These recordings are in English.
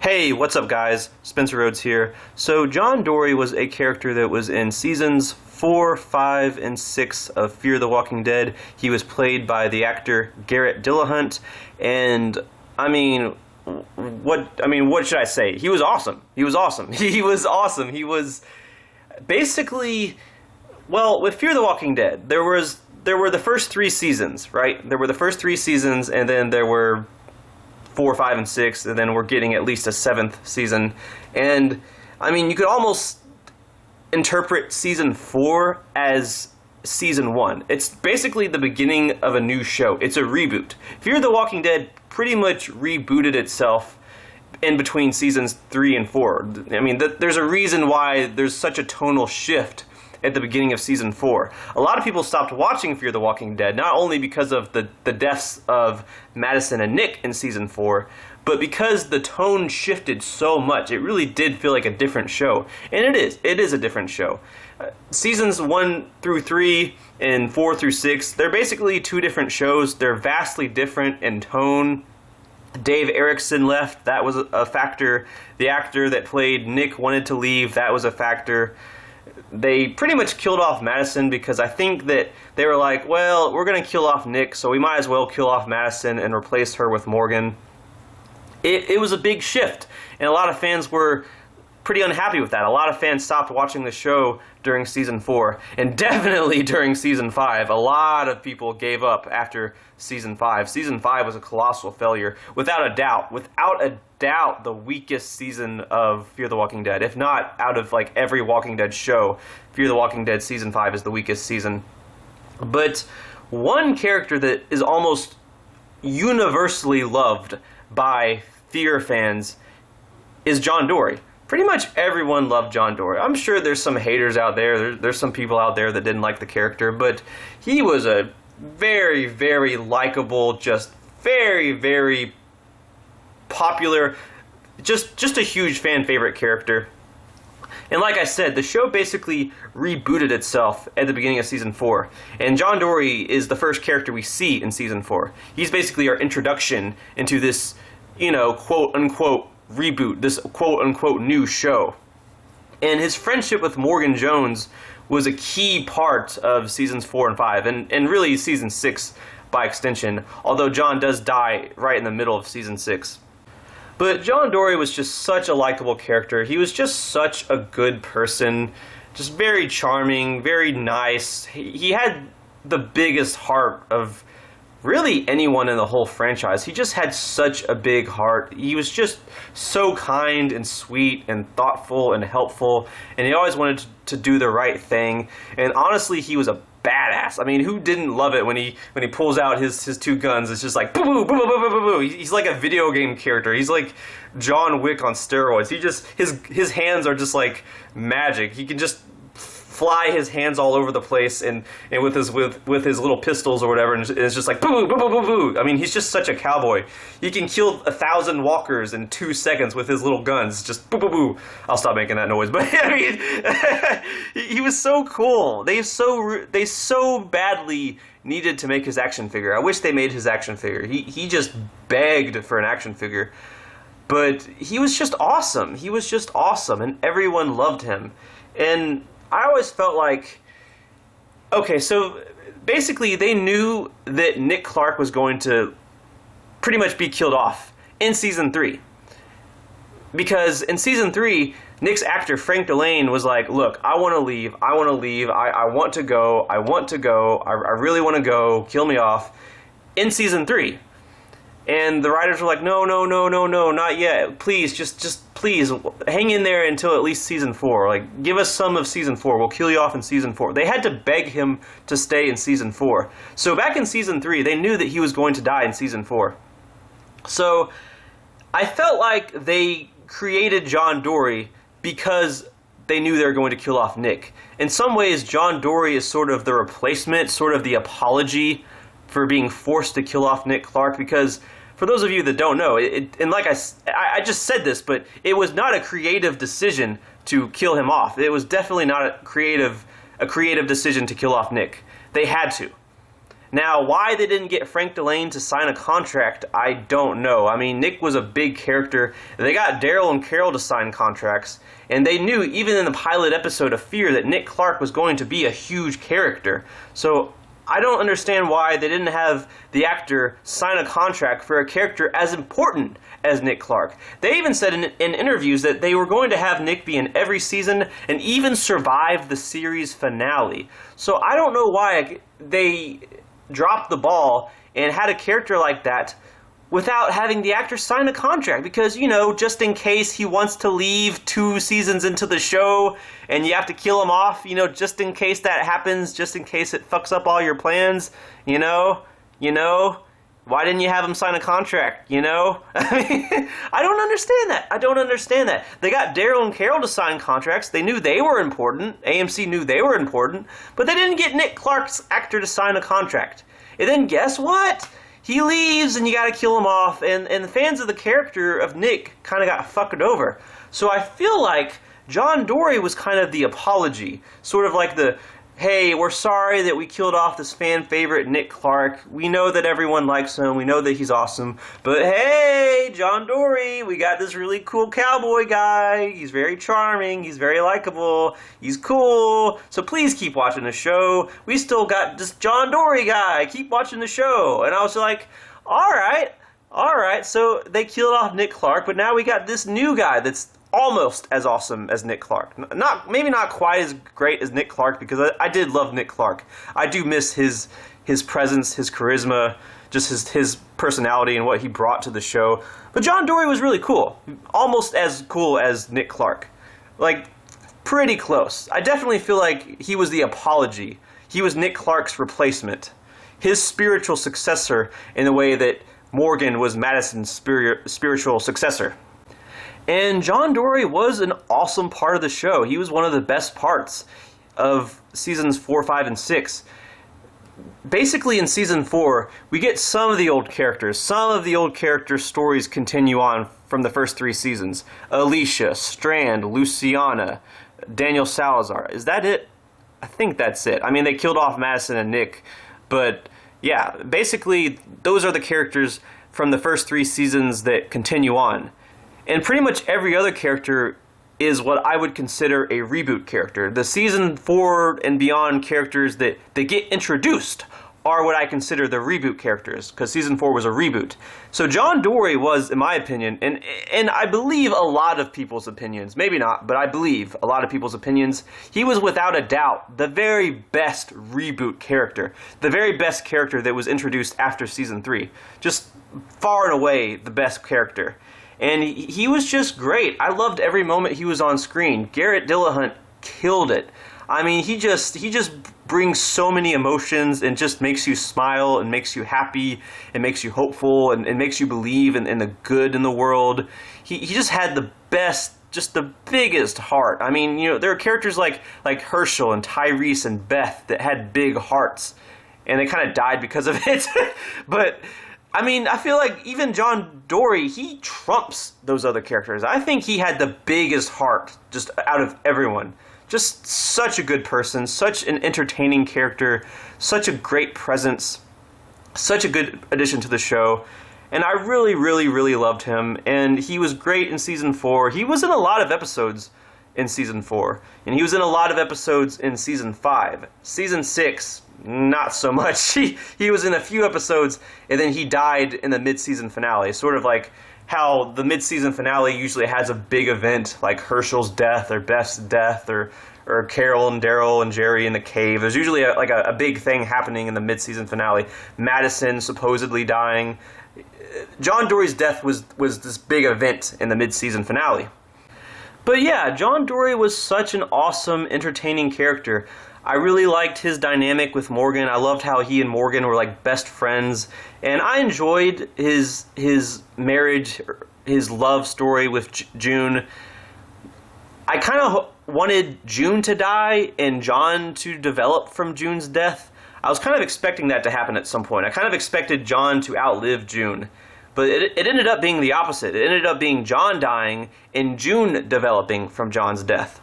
Hey, what's up guys? Spencer Rhodes here. So John Dorie was a character that was in seasons 4, 5, and 6 of Fear the Walking Dead. He was played by the actor Garrett Dillahunt, and what should I say? He was awesome. He was awesome. He was awesome. He was basically, well, with Fear the Walking Dead, there were the first 3 seasons, right? There were the first 3 seasons, and then there were 4, 5, and 6, and then we're getting at least a 7th season. And you could almost interpret season 4 as season 1. It's basically the beginning of a new show. It's a reboot. Fear the Walking Dead pretty much rebooted itself in between seasons 3 and 4. There's a reason why there's such a tonal shift at the beginning of season 4. A lot of people stopped watching Fear the Walking Dead, not only because of the deaths of Madison and Nick in season 4, but because the tone shifted so much. It really did feel like a different show. And it is a different show. Seasons 1 through 3 and 4 through 6, they're basically 2 different shows. They're vastly different in tone. Dave Erickson left. That was a factor. The actor that played Nick wanted to leave. That was a factor. They pretty much killed off Madison because I think that they were like, well, we're going to kill off Nick, so we might as well kill off Madison and replace her with Morgan. It was a big shift, and a lot of fans were pretty unhappy with that. A lot of fans stopped watching the show during season 4, and definitely during season 5. A lot of people gave up after season 5. Season 5 was a colossal failure, without a doubt. Without a doubt, the weakest season of Fear the Walking Dead. If not out of like every Walking Dead show, Fear the Walking Dead season 5 is the weakest season. But one character that is almost universally loved by Fear fans is John Dorie. Pretty much everyone loved John Dorie. I'm sure there's some haters out there. There's some people out there that didn't like the character, but he was a very, very likable, just very, very popular, just a huge fan favorite character. And like I said, the show basically rebooted itself at the beginning of season 4. And John Dorie is the first character we see in season 4. He's basically our introduction into this, quote-unquote reboot, this quote-unquote new show. And his friendship with Morgan Jones was a key part of seasons 4 and 5, and really season 6 by extension, although John does die right in the middle of season 6. But John Dorie was just such a likable character. He was just such a good person, just very charming, very nice. He had the biggest heart of really anyone in the whole franchise. He just had such a big heart. He was just so kind and sweet and thoughtful and helpful, and he always wanted to do the right thing. And honestly, he was a badass. Who didn't love it when he pulls out his 2 guns? It's just like boo boo boo boo boo boo boo. He's like a video game character. He's like John Wick on steroids. He just his hands are just like magic. He can just fly his hands all over the place and with his little pistols or whatever, and it's just like boo boo boo boo boo. He's just such a cowboy. He can kill 1,000 walkers in 2 seconds with his little guns. Just boo boo boo. I'll stop making that noise. But he was so cool. They so badly needed to make his action figure. I wish they made his action figure. He just begged for an action figure. But he was just awesome. He was just awesome, and everyone loved him. And I always felt like, okay, so basically they knew that Nick Clark was going to pretty much be killed off in season 3. Because in season 3, Nick's actor Frank Delane was like, look, I want to leave, I want to go, I really want to go, kill me off, in season 3. And the writers were like, no, not yet. Please, just please, hang in there until at least season 4. Like, give us some of season 4. We'll kill you off in season 4. They had to beg him to stay in season 4. So back in season 3, they knew that he was going to die in season 4. So I felt like they created John Dorie because they knew they were going to kill off Nick. In some ways, John Dorie is sort of the replacement, sort of the apology for being forced to kill off Nick Clark, because for those of you that don't know, and like I just said this, but it was not a creative decision to kill him off. It was definitely not a creative decision to kill off Nick. They had to. Now, why they didn't get Frank Delane to sign a contract, I don't know. I mean, Nick was a big character. They got Daryl and Carol to sign contracts, and they knew, even in the pilot episode of Fear, that Nick Clark was going to be a huge character. So I don't understand why they didn't have the actor sign a contract for a character as important as Nick Clark. They even said in interviews that they were going to have Nick be in every season and even survive the series finale. So I don't know why they dropped the ball and had a character like that without having the actor sign a contract, because, you know, just in case he wants to leave 2 seasons into the show and you have to kill him off, you know, just in case that happens, just in case it fucks up all your plans, you know, why didn't you have him sign a contract, you know? I mean, I don't understand that. They got Daryl and Carol to sign contracts. They knew they were important. AMC knew they were important, but they didn't get Nick Clark's actor to sign a contract. And then guess what? He leaves and you gotta kill him off, and the fans of the character of Nick kind of got fucked over. So I feel like John Dorie was kind of the apology, sort of like the, hey, we're sorry that we killed off this fan favorite Nick Clark. We know that everyone likes him. We know that he's awesome. But hey, John Dorie, we got this really cool cowboy guy. He's very charming. He's very likable. He's cool. So please keep watching the show. We still got this John Dorie guy. Keep watching the show. And I was like, all right. So they killed off Nick Clark, but now we got this new guy that's almost as awesome as Nick Clark. Maybe not quite as great as Nick Clark, because I did love Nick Clark. I do miss his presence, his charisma, just his personality and what he brought to the show. But John Dorie was really cool. Almost as cool as Nick Clark. Like, pretty close. I definitely feel like he was the apology. He was Nick Clark's replacement. His spiritual successor in the way that Morgan was Madison's spiritual successor. And John Dorie was an awesome part of the show. He was one of the best parts of seasons 4, 5, and 6. Basically, in season 4, we get some of the old characters. Some of the old character stories continue on from the first 3 seasons. Alicia, Strand, Luciana, Daniel Salazar. Is that it? I think that's it. I mean, they killed off Madison and Nick, but yeah, basically, those are the characters from the first 3 seasons that continue on. And pretty much every other character is what I would consider a reboot character. The season 4 and beyond characters that they get introduced are what I consider the reboot characters, because season 4 was a reboot. So John Dorie was, in my opinion, and I believe a lot of people's opinions, maybe not, but I believe a lot of people's opinions, he was without a doubt the very best reboot character. The very best character that was introduced after season 3. Just far and away the best character. And he was just great. I loved every moment he was on screen. Garrett Dillahunt killed it. I mean, he just brings so many emotions and just makes you smile and makes you happy and makes you hopeful and makes you believe in the good in the world. He just had the best, just the biggest heart. I mean, you know, there are characters like Herschel and Tyrese and Beth that had big hearts, and they kind of died because of it. But I mean, I feel like even John Dorie, he trumps those other characters. I think he had the biggest heart just out of everyone. Just such a good person, such an entertaining character, such a great presence, such a good addition to the show. And I really, really, really loved him. And he was great in season 4. He was in a lot of episodes in season 4. And he was in a lot of episodes in season 5. Season 6, not so much. He was in a few episodes, and then he died in the mid-season finale. Sort of like how the mid-season finale usually has a big event, like Herschel's death or Beth's death or Carol and Daryl and Jerry in the cave. There's usually a big thing happening in the mid-season finale. Madison supposedly dying. John Dorie's death was this big event in the mid-season finale. But yeah, John Dorie was such an awesome, entertaining character. I really liked his dynamic with Morgan. I loved how he and Morgan were like best friends. And I enjoyed his marriage, his love story with June. I kind of wanted June to die and John to develop from June's death. I was kind of expecting that to happen at some point. I kind of expected John to outlive June. But it ended up being the opposite. It ended up being John dying and June developing from John's death.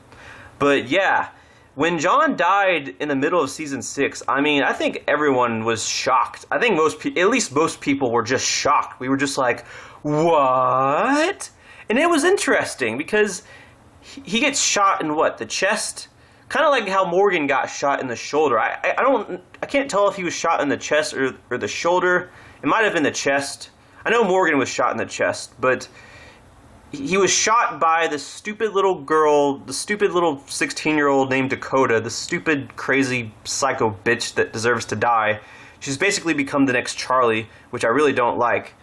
But yeah, when John died in the middle of season 6, I mean, I think everyone was shocked. I think at least most people were just shocked. We were just like, what? And it was interesting because he gets shot in what, the chest? Kind of like how Morgan got shot in the shoulder. I can't tell if he was shot in the chest or the shoulder. It might have been the chest. I know Morgan was shot in the chest, but he was shot by this stupid little girl, the stupid little 16-year-old named Dakota, the stupid, crazy, psycho bitch that deserves to die. She's basically become the next Charlie, which I really don't like.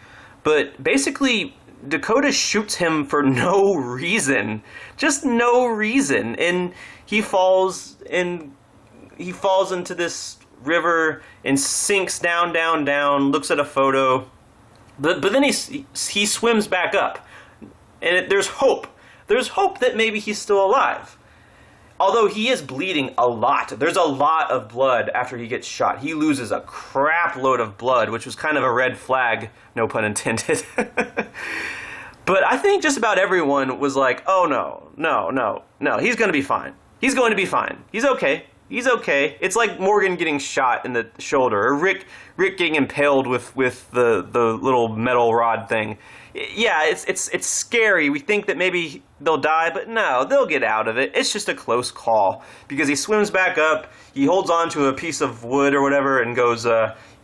But basically, Dakota shoots him for no reason. Just no reason. And he falls into this river and sinks down, down, down, looks at a photo. But then he swims back up. And there's hope. There's hope that maybe he's still alive. Although he is bleeding a lot. There's a lot of blood after he gets shot. He loses a crap load of blood, which was kind of a red flag, no pun intended. But I think just about everyone was like, oh no, he's going to be fine. He's going to be fine. He's okay. He's okay. It's like Morgan getting shot in the shoulder, or Rick getting impaled with the little metal rod thing. Yeah, it's scary. We think that maybe they'll die, but no, they'll get out of it. It's just a close call because he swims back up. He holds on to a piece of wood or whatever and goes.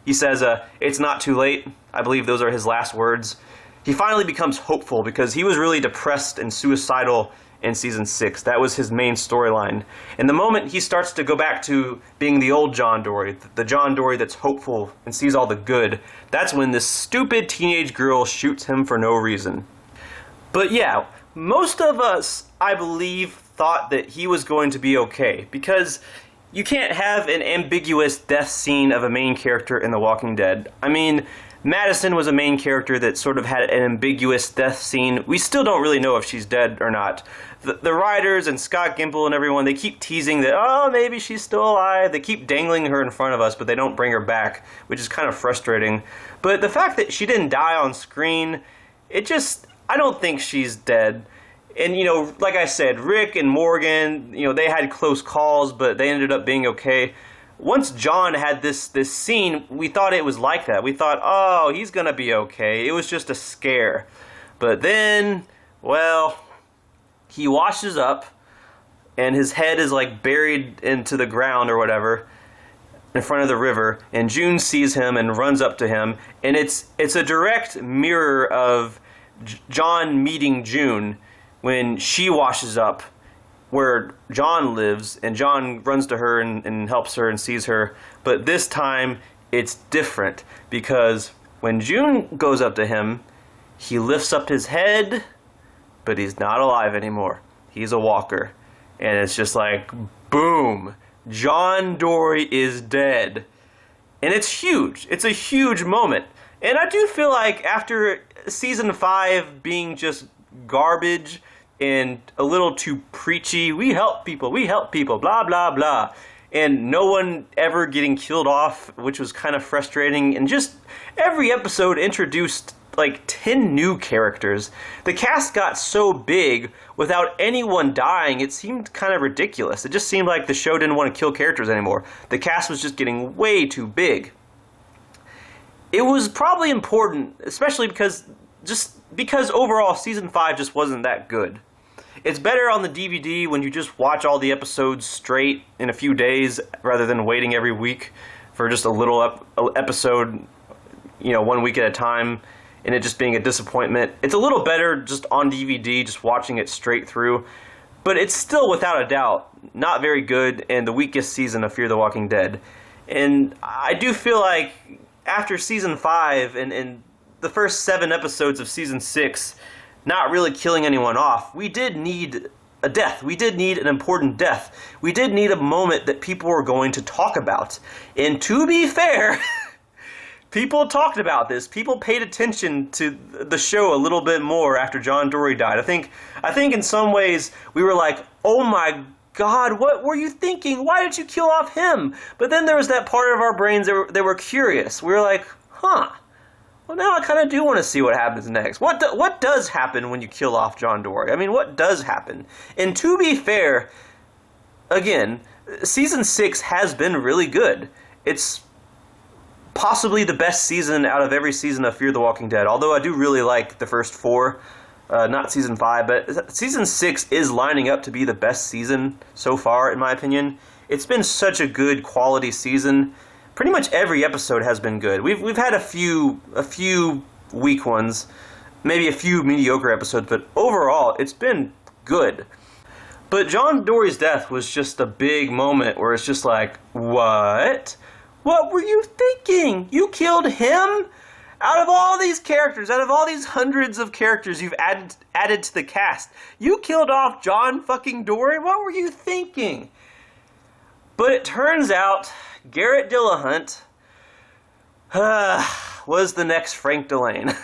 He says, "It's not too late." I believe those are his last words. He finally becomes hopeful because he was really depressed and suicidal in season 6. That was his main storyline. And the moment he starts to go back to being the old John Dorie, the John Dorie that's hopeful and sees all the good, that's when this stupid teenage girl shoots him for no reason. But yeah, most of us, I believe, thought that he was going to be okay, because you can't have an ambiguous death scene of a main character in The Walking Dead. I mean, Madison was a main character that sort of had an ambiguous death scene. We still don't really know if she's dead or not. The writers and Scott Gimple and everyone, they keep teasing that, oh, maybe she's still alive. They keep dangling her in front of us, but they don't bring her back, which is kind of frustrating. But the fact that she didn't die on screen, I don't think she's dead. And, like I said, Rick and Morgan, they had close calls, but they ended up being okay. Once John had this scene, we thought it was like that. We thought, oh, he's going to be okay. It was just a scare. But then, well, he washes up, and his head is like buried into the ground or whatever in front of the river, and June sees him and runs up to him, and it's a direct mirror of John meeting June when she washes up where John lives, and John runs to her and helps her and sees her. But this time, it's different, because when June goes up to him, he lifts up his head, but he's not alive anymore. He's a walker. And it's just like, boom, John Dorie is dead. And it's huge. It's a huge moment. And I do feel like after season 5 being just garbage and a little too preachy, we help people, blah, blah, blah, and no one ever getting killed off, which was kind of frustrating, and just every episode introduced like 10 new characters. The cast got so big without anyone dying, it seemed kind of ridiculous. It just seemed like the show didn't want to kill characters anymore. The cast was just getting way too big. It was probably important, especially because overall season 5 just wasn't that good. It's better on the DVD when you just watch all the episodes straight in a few days rather than waiting every week for just a little episode, 1 week at a time, and it just being a disappointment. It's a little better just on DVD, just watching it straight through, but it's still, without a doubt, not very good and the weakest season of Fear the Walking Dead. And I do feel like after season 5 and the first 7 episodes of season 6 not really killing anyone off, we did need a death. We did need an important death. We did need a moment that people were going to talk about. And to be fair, people talked about this. People paid attention to the show a little bit more after John Dorie died. I think in some ways we were like, oh my God, what were you thinking? Why did you kill off him? But then there was that part of our brains that were curious. We were like, huh. Well, now I kind of do want to see what happens next. What does happen when you kill off John Dorie? I mean, what does happen? And to be fair, again, Season 6 has been really good. It's possibly the best season out of every season of Fear the Walking Dead, although I do really like the first 4. Not season 5, but season 6 is lining up to be the best season so far, in my opinion. It's been such a good quality season. Pretty much every episode has been good. We've had a few weak ones, maybe a few mediocre episodes, but overall it's been good. But John Dorie's death was just a big moment where it's just like, what? What were you thinking? You killed him? Out of all these characters, out of all these hundreds of characters you've added to the cast, you killed off John fucking Dorie? What were you thinking? But it turns out Garrett Dillahunt was the next Frank Delane.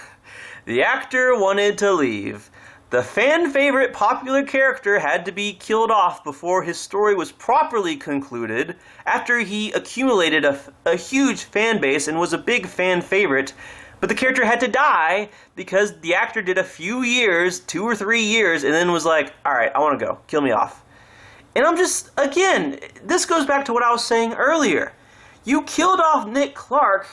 The actor wanted to leave. The fan-favorite popular character had to be killed off before his story was properly concluded after he accumulated a huge fan base and was a big fan favorite. But the character had to die because the actor did a few years, 2 or 3 years, and then was like, alright, I want to go. Kill me off. And I'm just, again, this goes back to what I was saying earlier. You killed off Nick Clark,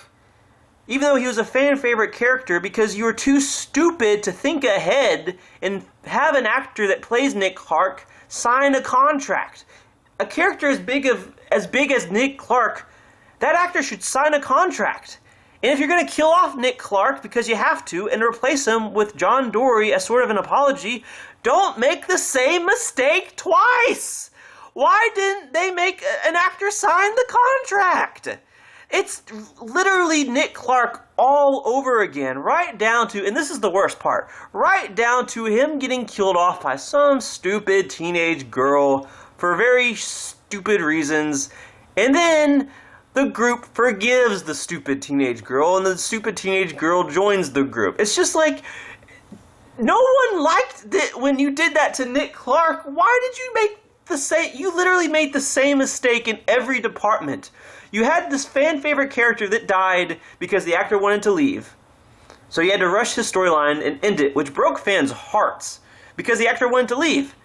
even though he was a fan-favorite character, because you were too stupid to think ahead and have an actor that plays Nick Clark sign a contract. A character as big as Nick Clark, that actor should sign a contract. And if you're going to kill off Nick Clark because you have to and replace him with John Dorie as sort of an apology, don't make the same mistake twice. Why didn't they make an actor sign the contract? It's literally Nick Clark all over again, right down to, and this is the worst part, right down to him getting killed off by some stupid teenage girl for very stupid reasons, and then the group forgives the stupid teenage girl, and the stupid teenage girl joins the group. It's just like, no one liked it when you did that to Nick Clark. Why did you make the same? You literally made the same mistake in every department. You had this fan-favorite character that died because the actor wanted to leave. So you had to rush his storyline and end it, which broke fans' hearts because the actor wanted to leave.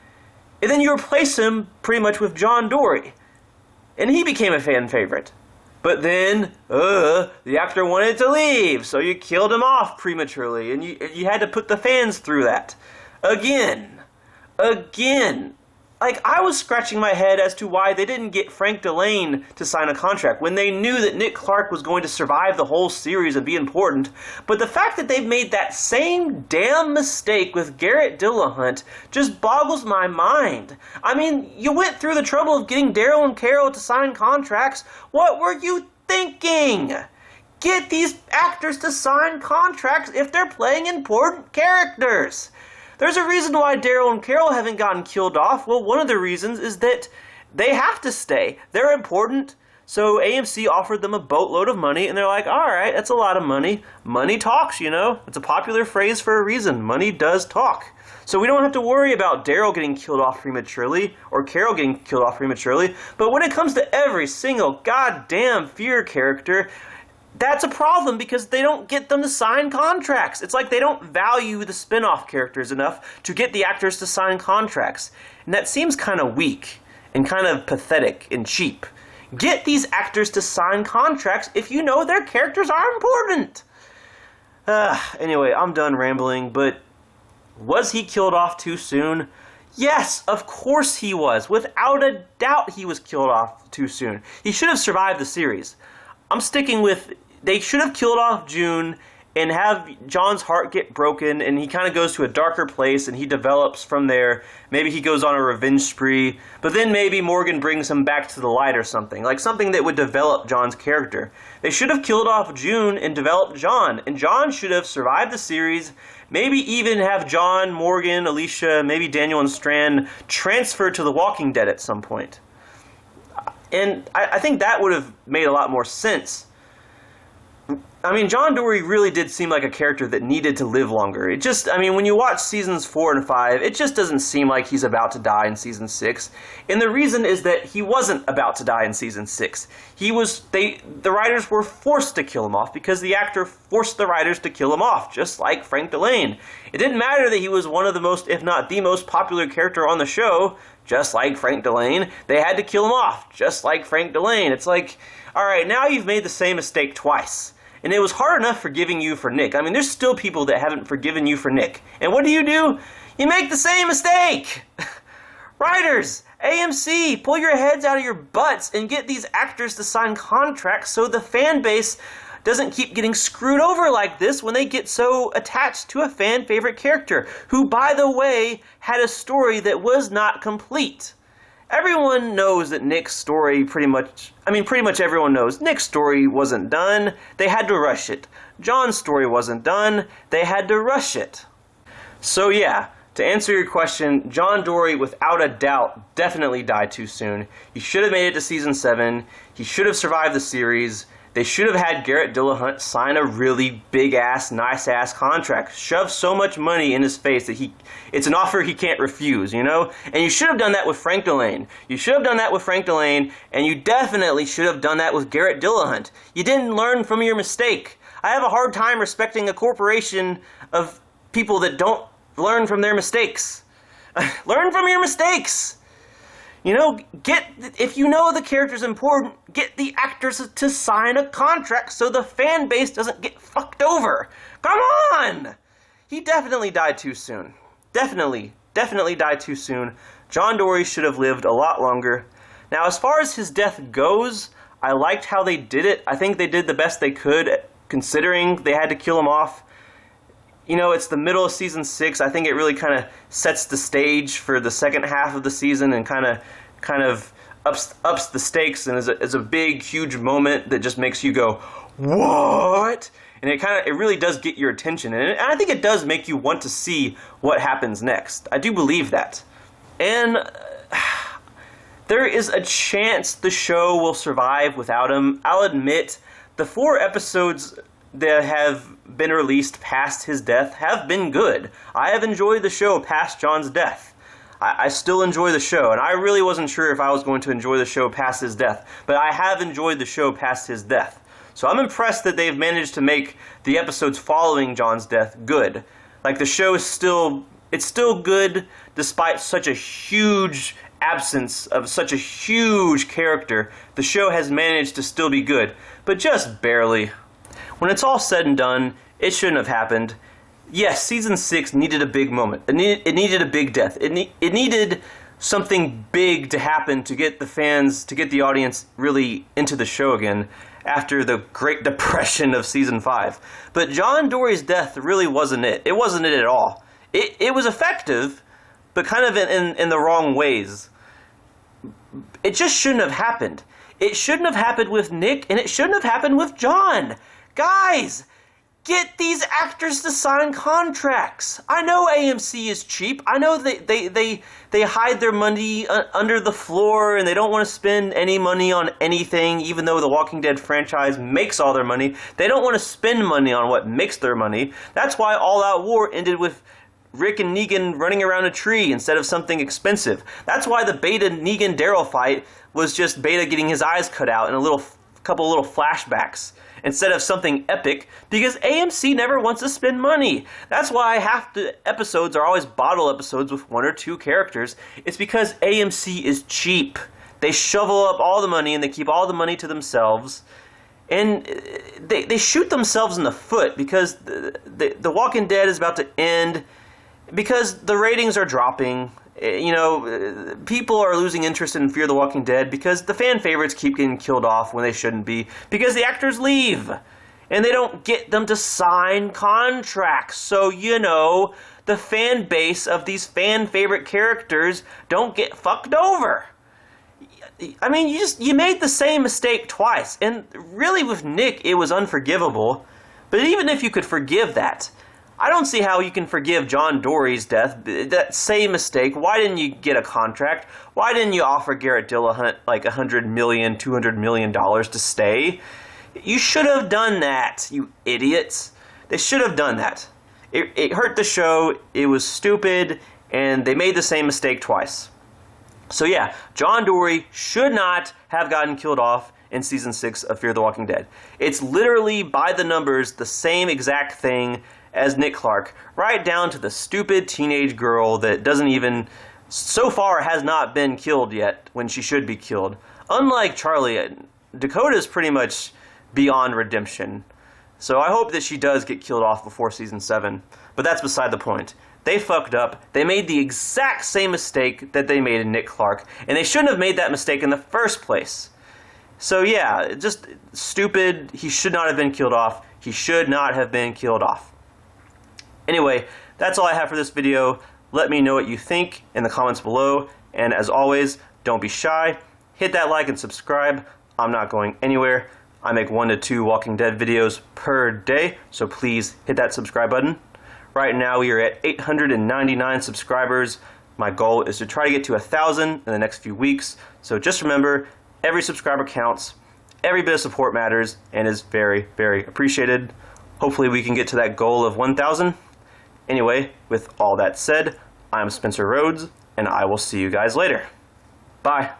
And then you replace him pretty much with John Dorie. And he became a fan favorite. But then, the actor wanted to leave, so you killed him off prematurely, and you had to put the fans through that. Again. Like, I was scratching my head as to why they didn't get Frank Delane to sign a contract when they knew that Nick Clark was going to survive the whole series and be important. But the fact that they've made that same damn mistake with Garrett Dillahunt just boggles my mind. I mean, you went through the trouble of getting Daryl and Carol to sign contracts. What were you thinking? Get these actors to sign contracts if they're playing important characters. There's a reason why Daryl and Carol haven't gotten killed off. Well, one of the reasons is that they have to stay. They're important. So AMC offered them a boatload of money, and they're like, all right, that's a lot of money. Money talks, you know. It's a popular phrase for a reason. Money does talk. So we don't have to worry about Daryl getting killed off prematurely or Carol getting killed off prematurely. But when it comes to every single goddamn Fear character, that's a problem because they don't get them to sign contracts. It's like they don't value the spin-off characters enough to get the actors to sign contracts. And that seems kind of weak and kind of pathetic and cheap. Get these actors to sign contracts if you know their characters are important. Anyway, I'm done rambling, but was he killed off too soon? Yes, of course he was. Without a doubt he was killed off too soon. He should have survived the series. I'm sticking with, they should have killed off June and have John's heart get broken, and he kind of goes to a darker place, and he develops from there. Maybe he goes on a revenge spree, but then maybe Morgan brings him back to the light or something, like something that would develop John's character. They should have killed off June and developed John, and John should have survived the series, maybe even have John, Morgan, Alicia, maybe Daniel and Strand transfer to The Walking Dead at some point. And I think that would have made a lot more sense. I mean, John Dorie really did seem like a character that needed to live longer. It just, I mean, when you watch seasons 4 and 5, it just doesn't seem like he's about to die in season 6. And the reason is that he wasn't about to die in season 6. The writers were forced to kill him off because the actor forced the writers to kill him off, just like Frank Delane. It didn't matter that he was one of the most, if not the most popular character on the show, just like Frank Delane. They had to kill him off, just like Frank Delane. It's like, all right, now you've made the same mistake twice. And it was hard enough forgiving you for Nick. I mean, there's still people that haven't forgiven you for Nick. And what do? You make the same mistake! Writers, AMC, pull your heads out of your butts and get these actors to sign contracts so the fan base doesn't keep getting screwed over like this when they get so attached to a fan favorite character, who, by the way, had a story that was not complete. Everyone knows that Nick's story pretty much everyone knows Nick's story wasn't done. They had to rush it. John's story wasn't done. They had to rush it. So yeah, to answer your question, John Dorie, without a doubt, definitely died too soon. He should have made it to season 7. He should have survived the series. They should have had Garrett Dillahunt sign a really big-ass, nice-ass contract. Shove so much money in his face that it's an offer he can't refuse, you know? And you should have done that with Frank Delane. You should have done that with Frank Delane, and you definitely should have done that with Garrett Dillahunt. You didn't learn from your mistake. I have a hard time respecting a corporation of people that don't learn from their mistakes. Learn from your mistakes! You know, if you know the character's important, get the actors to sign a contract so the fan base doesn't get fucked over. Come on! He definitely died too soon. Definitely died too soon. John Dorie should have lived a lot longer. Now, as far as his death goes, I liked how they did it. I think they did the best they could, considering they had to kill him off. You know, it's the middle of season 6. I think it really kind of sets the stage for the second half of the season and kind of ups the stakes, and is a big, huge moment that just makes you go, what? And it really does get your attention, and I think it does make you want to see what happens next. I do believe that. And there is a chance the show will survive without him. I'll admit, the 4 episodes that have been released past his death have been good. I have enjoyed the show past John's death. I still enjoy the show, and I really wasn't sure if I was going to enjoy the show past his death, but I have enjoyed the show past his death. So I'm impressed that they've managed to make the episodes following John's death good. Like, the show is still good despite such a huge absence of such a huge character. The show has managed to still be good, but just barely. When it's all said and done, it shouldn't have happened. Yes, season 6 needed a big moment. It needed a big death. It needed something big to happen to get the fans, to get the audience really into the show again after the Great Depression of season 5. But John Dorie's death really wasn't it. It wasn't it at all. It was effective, but kind of in the wrong ways. It just shouldn't have happened. It shouldn't have happened with Nick, and it shouldn't have happened with John. Guys, get these actors to sign contracts. I know AMC is cheap. I know they hide their money under the floor, and they don't want to spend any money on anything, even though the Walking Dead franchise makes all their money. They don't want to spend money on what makes their money. That's why All Out War ended with Rick and Negan running around a tree instead of something expensive. That's why the Beta Negan-Daryl fight was just Beta getting his eyes cut out in a couple little flashbacks instead of something epic, because AMC never wants to spend money. That's why half the episodes are always bottle episodes with 1 or 2 characters. It's because AMC is cheap. They shovel up all the money and they keep all the money to themselves. And they shoot themselves in the foot because the Walking Dead is about to end, because the ratings are dropping. You know, people are losing interest in Fear the Walking Dead because the fan favorites keep getting killed off when they shouldn't be, because the actors leave and they don't get them to sign contracts. So, you know, the fan base of these fan favorite characters don't get fucked over. I mean, you made the same mistake twice, and really with Nick it was unforgivable. But even if you could forgive that, I don't see how you can forgive John Dorie's death, that same mistake. Why didn't you get a contract? Why didn't you offer Garrett Dillahunt like $100 million, $200 million to stay? You should have done that, you idiots. They should have done that. It hurt the show, it was stupid, and they made the same mistake twice. So yeah, John Dorie should not have gotten killed off in Season 6 of Fear the Walking Dead. It's literally, by the numbers, the same exact thing as Nick Clark, right down to the stupid teenage girl that doesn't even, so far, has not been killed yet when she should be killed. Unlike Charlie, Dakota's pretty much beyond redemption. So I hope that she does get killed off before Season 7, but that's beside the point. They fucked up. They made the exact same mistake that they made in Nick Clark, and they shouldn't have made that mistake in the first place. So yeah, just stupid. He should not have been killed off. He should not have been killed off. Anyway, that's all I have for this video. Let me know what you think in the comments below, and as always, don't be shy. Hit that like and subscribe. I'm not going anywhere. I make 1 to 2 Walking Dead videos per day, so please hit that subscribe button. Right now we are at 899 subscribers. My goal is to try to get to 1,000 in the next few weeks, so just remember, every subscriber counts, every bit of support matters, and is very, very appreciated. Hopefully we can get to that goal of 1,000. Anyway, with all that said, I'm Spencer Rhodes, and I will see you guys later. Bye.